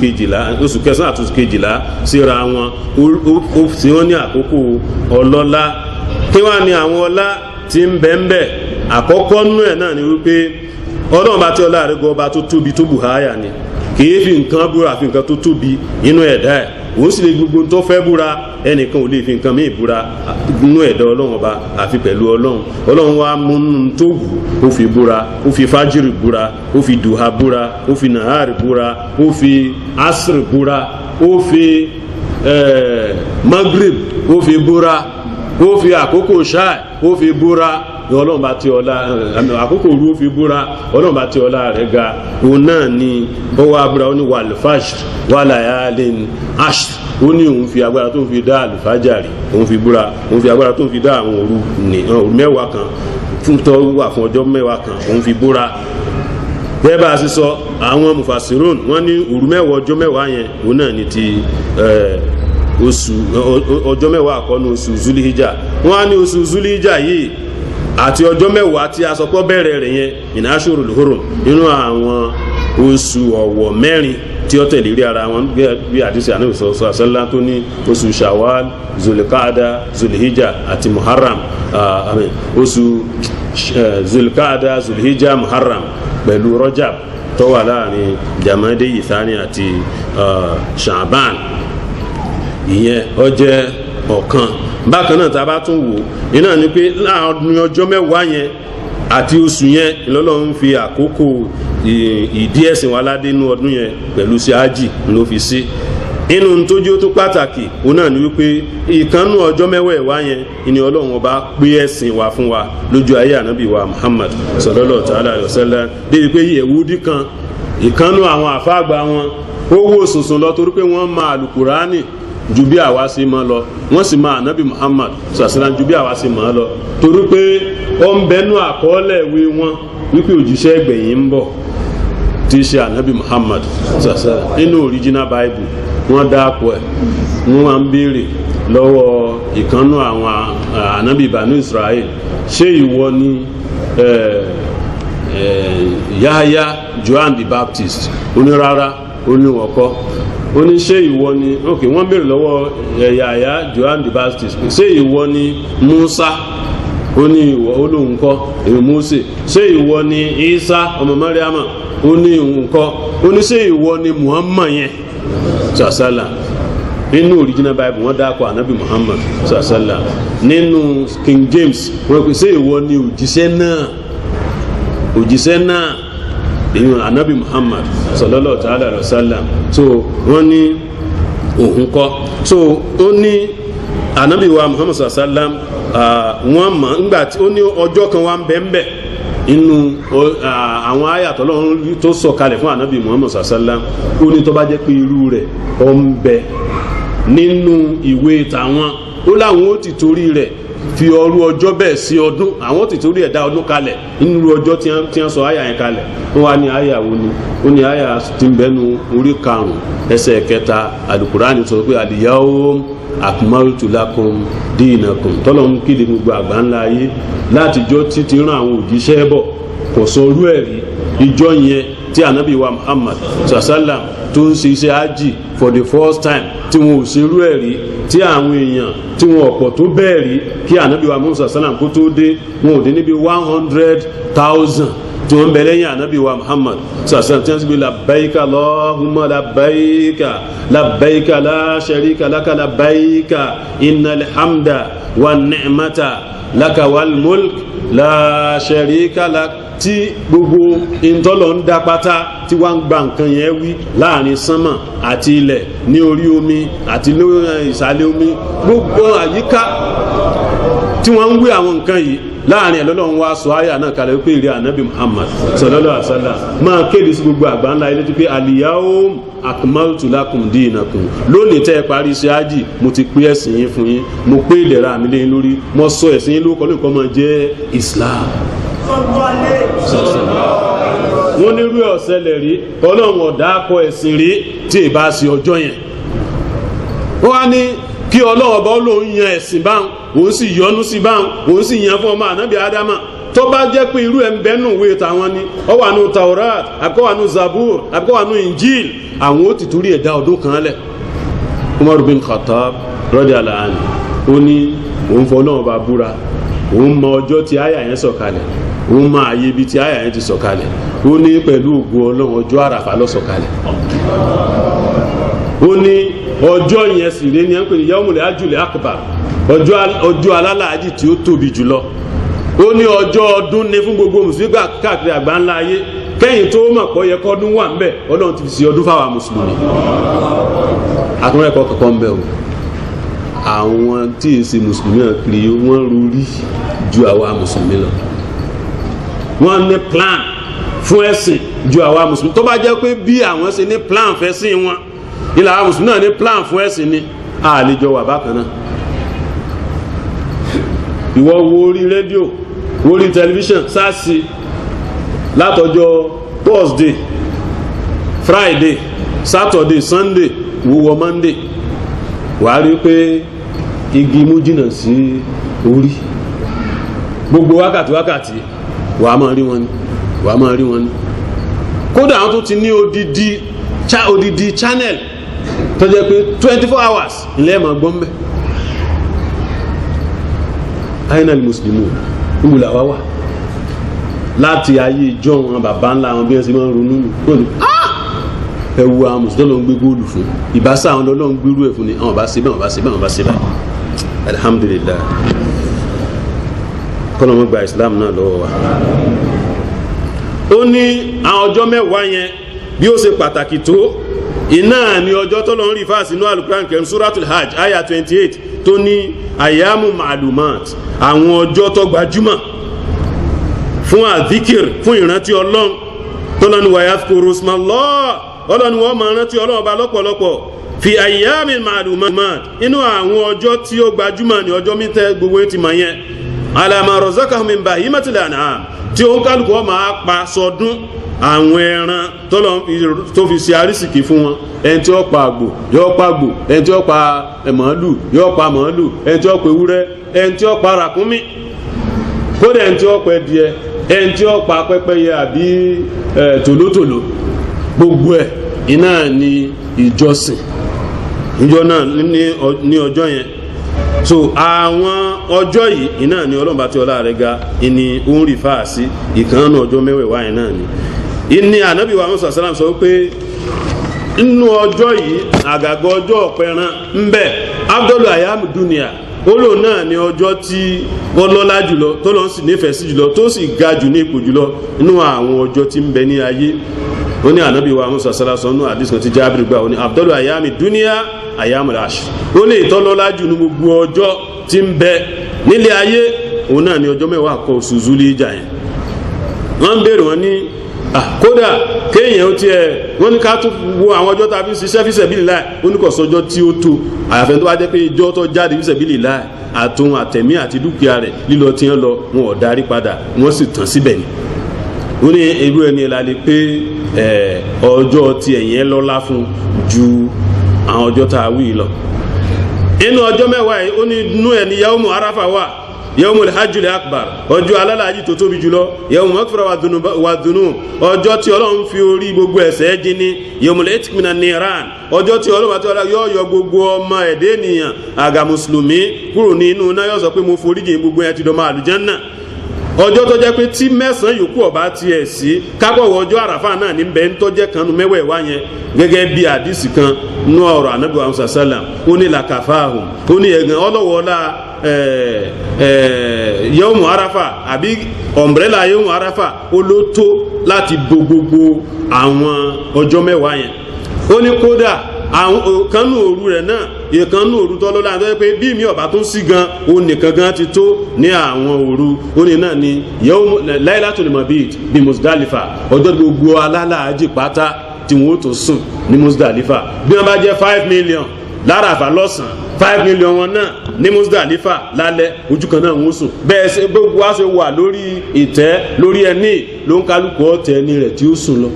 kejìlá oṣù kẹsàn-án àti oṣù kejìlá síra wọn ó sì wọ́n ní àkókò ọlọ́lá kí wá ní àwọn ọlá tí ń bẹ àkọ́kọ́ nú ẹ̀ náà ni wípé ọlọ́run bá tí ọlá rẹ̀ gọ ọba tó tóbi tó bùháyà ni kìí fi nǹkan búra fi nǹkan tó tóbi inú ẹ̀dá ẹ̀ òun sì lè gbogbo tó fẹ́ búra ẹnìkan ò lè fi nǹkan míì búra inú ẹ̀dá ọlọ́run ọba àfi pẹ̀lú ọlọ́run wa mú nínú tó wù ó fi búra ó fi fájìrì búra ó fi dùhà búra ó fi nàhárì búra ó fi asìrì búra ó fi magrib ó fi búra ó fi àkókò ṣáà ó fi búra ọlọ́run bá tí ọlá àkókò òru ó fi búra ọlọ́run bá tí ọlá rẹ̀ ga òun náà ni ó wá búra ó ní wal fajr wa layalin ashr ó ní òun fi agbára tó ń fi dá àlùfájàrí òun fi búra òun fi agbára tó ń fi dá àwọn òru mẹ́wàá kan fún tó wà fún ọjọ́ mẹ́wàá kan òun fi búra bẹ́ẹ̀ bá a sì sọ àwọn mufasirun wọ́n ní òru mẹ́wàá ọjọ́ mẹ́wàá yẹn òun náà ni ti oṣù ọjọ́ mẹ́wàá àkọ́nù oṣù zulihijja wọ́n á ní oṣù zulihijja yìí àti ọjọ́ mẹ́wàá tí a sọ pé bẹ̀rẹ̀ rẹ̀ yẹn ìnáṣọ́rò hurum nínú àwọn oṣù ọ̀wọ̀ mẹ́rin tí ó tẹ̀lé rí ara wọn bí àdìsí ànábì sallallahu alaihi wasallam tó ní oṣù shawwal zulqaada zulhijja àti muharram oṣù zulqaada zulhijja muharram pẹ̀lú rajab tó wà láàrin jamade ìthani àti sha'ban ìyẹn ó jẹ́ ọ̀kan bákan náà tá a bá tún wò iná ni pé láàrin ọjọ́ mẹ́wàá yẹn àti oṣù yẹn Ọlọ́run fi àkókò ìdí ẹ̀sìn wa ládé inú ọdún yẹn pẹ̀lú sí ájì ló fi sí inú tójú tó pàtàkì òun náà ni wípé ìkànnù ọjọ́ mẹ́wàá yẹn ni Ọlọ́run ọba pé ẹ̀sìn wa fún wa lójú ayé ànábì wa Muhammad sallallahu ta'ala alaihi wasallam débi pé Yẹhudi kan ìkànnù àwọn àfáàgbà wọn ó wò sùnsùn lọ torí pé wọ́n máa Al-Kùránì ju bí àwa sí mọ́ lọ wọ́n sì máa ànábì Muhammad sàṣàlá ju bí àwa sí mọ́ lọ torí pé ó ń bẹnu àkọọ́lẹ̀ ìwé wọn wípé òjíṣẹ́ ẹgbẹ̀yìn ń bọ̀ tí í ṣe ànábì Muhammad sàṣàlá nínú original Bible wọ́n dáàpọ̀ ẹ̀ wọ́n máa ń béèrè lọ́wọ́ ìkànnù àwọn ànábì Banu Israel ṣé ìwọ ni Yahya John the Baptist onírárá oníwọ̀kọ́ ó ní ṣé ìwọ ni ok wọ́n béèrè lọ́wọ́ Yahya John the Baptist ṣé ìwọ ni Musa ó ní ìwọ ó lóun kọ́ èmi Mose ṣé ìwọ ni Isa ọmọ Mariama ó ní òun kọ́ ó ní ṣé ìwọ ni Muhammad yẹn sàṣàlà nínú original Bible wọ́n dákọ̀ ànábì Muhammad sàṣàlà nínú King James wọ́n pè ṣé ìwọ ni òjíṣẹ́ náà èyàn anabi Muhammad sallallahu ta'ala alaihi wasallam so wọ́n ní òun kọ́ so ó ní anabi wa Muhammad sallallahu alaihi wasallam wọ́n mọ̀ nígbà tí ó ní ọjọ́ kan wá ń bẹ inú àwọn àyàtọ̀ Ọlọ́run tó sọ kalẹ̀ fún anabi Muhammad sallallahu alaihi wasallam ó ní tó bá jẹ́ pé irú rẹ̀ ó ń bẹ nínú ìwé tàwọn ó láwọn ó ti torí rẹ̀ fi ọrú ọjọ́ bẹ́ẹ̀ sí ọdún àwọn ti torí ẹ̀dá ọdún kalẹ̀ nínú ọjọ́ tí wọ́n sọ àyà yẹn kalẹ̀ wọ́n wá ní àyà wo ni ó ní àyà tí ń bẹnu orí karùn-ún ẹsẹ̀ kẹta Al-Qur'ani sọ pé al-yawma akmaltu lakum dinakum tọ́lọ́ ń kéde gbogbo àgbáńlá ayé látijọ́ títí rán àwọn òjíṣẹ́ bọ̀ kò sọ orú ẹ̀ rí ìjọ yẹn tí ànábì wa Muhammad sallam tó ń ṣe iṣẹ́ ájì for the first time tí wọn ò ṣerú ẹ̀ rí tí àwọn èèyàn tí wọn ọ̀pọ̀ tó bẹ́ẹ̀ rí kí ànábì wa Muhammad sallam kó tó dé wọn ò dé níbi 100,000 tí wọ́n ń bẹ lẹ́yìn ànábì wa Muhammad sallam tí wọ́n sì gbé labbaika Allahumma labbaika labbaika la sharika laka labbaika innal hamda wan ni'mata laka wal mulk la sharika lak tí gbogbo ìtọ́lọ̀ ń dá pátá tí wọ́n ń gba nǹkan yẹn wí láàrin sánmà àti ilẹ̀ ní orí omi àti ní ìsàlẹ̀ omi gbogbo àyíká tí wọ́n ń wí àwọn nǹkan yìí láàrin ẹ̀lọ́lọ́run wá sọ àyà náà kalẹ̀ wípé ìrẹ́ ànábì Muhammad sallallahu alaihi wasallam máa kéde sí gbogbo àgbáńlá ilé tó pé al-yawma akmaltu lakum dinakum lónìí tẹ́ ẹ parí iṣẹ́ ájì mo ti pé ẹ̀sìn yín fún yín mo pé ìdẹ̀ra mi lé yín lórí mo sọ ẹ̀sìn yín lórúkọ lónìí kan máa jẹ́ Islam. wọ́n ní irú ọ̀sẹ̀lẹ̀ rí Ọlọ́run ọ̀dà akọ ẹ̀sìn rí tí ì bá sí ọjọ́ yẹn wọ́n á ní kí Ọlọ́run ọba Ọlọ́run yan ẹ̀sìn báwọn òun sì yọ́nú sí báwọn òun sì yan fún ọmọ ànábì Ádámà tó bá jẹ́ pé irú ẹ̀ ń bẹ́nu ìwé tàwọn ni ó wà nù Taurat àbíkọ́ wà nù Zabur àbíkọ́ wà nù Injil àwọn ó ti torí ẹ̀dá ọdún kan lẹ̀. Umar bin Khattab radiyallahu anhu ó ní òun fọlọ́wọ́n bá búra òun mọ ọjọ́ tí àyà yẹn sọ̀kalẹ̀ òun mọ àyè ibi tí àyà yẹn ti sọ̀kalẹ̀ ó ní pẹ̀lú ògo Ọlọ́run ọjọ́ àràfà ló sọ̀kalẹ̀. ó ní ọjọ́ yẹn sì ré ní ẹ̀ ń pè ní Yawmul Hajjil Akbar ọjọ́ alálàájì tí ó tóbi jùlọ. ó ní ọjọ́ ọdún ní fún gbogbo mùsùlùmí káàkiri àgbáńlá ayé kẹ́yìn tó mọ̀ pọ̀ yẹ kọ́dún wà ń bẹ̀ Ọlọ́run ti fi sí ọdún fáwọn mùsùlùmí. àtúnrẹ́kọ̀ọ́ kọ̀ọ̀kan ń bẹ̀ o àwọn tí èsì mùsùlùmí náà kiri wọ́n rúrí ju àwa mùsùlùmí lọ wọ́n ní plan fún ẹ̀sìn ju àwa mùsùlùmí tó bá jẹ́ pé bí àwọn ṣe ní plan fẹ́ sí wọn ilà àwa mùsùlùmí náà ní plan fún ẹ̀sìn ni àlejò wà bákan náà. ìwọ wo orí rédíò wo orí tẹlifíṣàn sáàsì látọjọ́ Thursday Friday Saturday Sunday wúwọ Monday wàá rí pé igi mú jìnnà sí orí gbogbo wákàtí wàá máa rí wọn ni kódà àwọn tó ti ní odidi channel tó jẹ́ pé 24 hours ilẹ̀ máa gbọ́n bẹ́. ainal muslimun ìmùlà wá wà láti ayé ìjọ wọn bàbá ńlá wọn bí wọ́n sì máa ń ronú nù ẹwu àwọn mùsùlùmí ló ń gbé góòlù fún ìbáṣà àwọn lọ́lọ́ ń gbérú ẹ̀ fún ni àwọn bá ṣe báyìí alhamdulillah kọ́nà wọn gba islam náà lọ́wọ́ wa. ó ní àwọn ọjọ́ mẹ́wàá yẹn bí ó ṣe pàtàkì tó iná ni ọjọ́ tó lọ ń rí fáàsì inú alukuran kẹrin suratul hajj ayah 28 tó ní ayamu ma'lumat àwọn ọjọ́ tó gbajúmọ̀ fún adhikir fún ìrántí ọlọ́run tó lọ́nu wa yadhkuru ismallah ọlọ́ni wọ́n máa rántí ọlọ́run ọba lọ́pọ̀lọpọ̀ fi ayyamin ma'lumat inú àwọn ọjọ́ tí ó gbajúmọ̀ ní ọjọ́ mítẹ́ gbogbo ti mọ̀ yẹn ala ma razaqahum min bahimatil an'am tí ó ń kálukú wọn máa pa sọdún àwọn ẹran tó fi ṣe àrísìkí fún wọn ẹni tí ó pa àgbò yóò pa àgbò ẹni tí ó pa màálù yóò pa màálù ẹni tí ó pa ewúrẹ́ ẹni tí ó pa ràkúnmí kódà ẹni tí ó pa ẹdìẹ ẹni tí ó pa pẹ́pẹ́yẹ àbí tòlótòló gbogbo ẹ̀ iná ni ìjọsìn ìjọ náà ní ọjọ́ yẹn. so àwọn ọjọ́ yìí iná ni Ọlọ́run bá tí ọlá rẹ̀ ga ìní ó ń rí fáàsì ìkànnà ọjọ́ mẹ́wẹ̀ẹ̀wá yẹn náà ni ìní ànábì wa Muhammad sallam sọ pé inú ọjọ́ yìí àgàgọ́ ọjọ́ ọ̀pẹran ń bẹ abdul ayam dunia olo náà ni ọjọ́ tí wọ́n lọ́lá jùlọ tó lọ́n sì nífẹ̀ẹ́ sí jùlọ tó sì ga jù ní ipò jùlọ inú àwọn ọjọ́ tí ń bẹ ní ayé ó ní ànábì wa Musa sallallahu alaihi wasallam hadith kan tí Jábìrì gbà ó ní abdul ayami dunia ayamul ash ó ní ìtọ́lọ́lá jù ní gbogbo ọjọ́ tí ń bẹ nílé ayé òun náà ni ọjọ́ mẹ́wàá kọ oṣù Zulhijja yẹn wọ́n ń béèrè wọn ní kódà kéèyàn ó tiẹ̀ wọ́n ní ká tún wo àwọn ọjọ́ tá a fi ṣiṣẹ́ fi sabilillah ó ní kò sọjọ́ tí ó tó àyàfẹ́ tó bá jẹ́ pé ìjọ tó jáde fi sabilillah àtòun àtẹ̀mí àti dúkìá rẹ̀ lílọ tí wọ́n lọ wọn ò darí padà wọ́n sì tàn síbẹ̀ ni ó ní irú ẹni ẹ̀ la lè pé ọjọ́ tí ẹ̀yìn ẹ̀ lọ́lá fún ju àwọn ọjọ́ tá a wí lọ inú ọjọ́ mẹ́wàá yìí ó ní inú ẹ̀ ní yawmu arafa wà yawmul hajjil akbar ọjọ́ alálàájì tó tóbi jùlọ yawmu maghfira wa dhunub ọjọ́ tí Ọlọ́run fi orí gbogbo ẹ̀ṣẹ̀ jì ní yawmul itq minan niran ọjọ́ tí Ọlọ́run àti Ọlọ́run yóò yọ gbogbo ọmọ ẹ̀dẹ́ ènìyàn àgà mùsùlùmí kúrò nínú náà yóò sọ pé mo foríjì gbogbo ẹ̀ ti dọmọ àlùjánnà ọjọ́ tó jẹ́ pé tí mẹ́sàn-án yòókù ọba tiẹ̀ sí kápọ̀wọ́ ọjọ́ àràfà náà ní bẹ́ẹ̀ ń tọ́jẹ́ kan nu mẹ́wẹ̀ẹ́wá yẹn gẹ́gẹ́ bí àdìsí kan nú ọ̀rọ̀ ànábì wa sàlám ó ní làkàfáàhùn ó ní ẹ̀gàn ọlọ́wọ́lá yawmu arafa àbí ọ̀mbrẹ́là yawmu arafa ó ló tó láti bo gbogbo àwọn ọjọ́ mẹ́wàá yẹn ó ní kódà àwọn kanú òru rẹ̀ náà ìkanú òru tọ́lọ́lá àti pé bí mi ọ̀bá tún sí gan òun nìkan gan ti tó ní àwọn òru ó ní náà ni Laylatul Mabit bí Muzdalifa ọjọ́ gbogbo alálàájì pátá tí wọ́n tó sùn ní Muzdalifa bí wọ́n bá jẹ́ 5 million láràfà lọ́sàn 5 million wọn náà ní Muzdalifa lálẹ́ ojú kan náà wọ́n sùn bẹ́ẹ̀ ṣe gbogbo wa ṣe wà lórí ìtẹ́ lórí ẹni ló ń kálukú ọ̀tẹ̀ ẹni rẹ̀ tí ó sùn lọ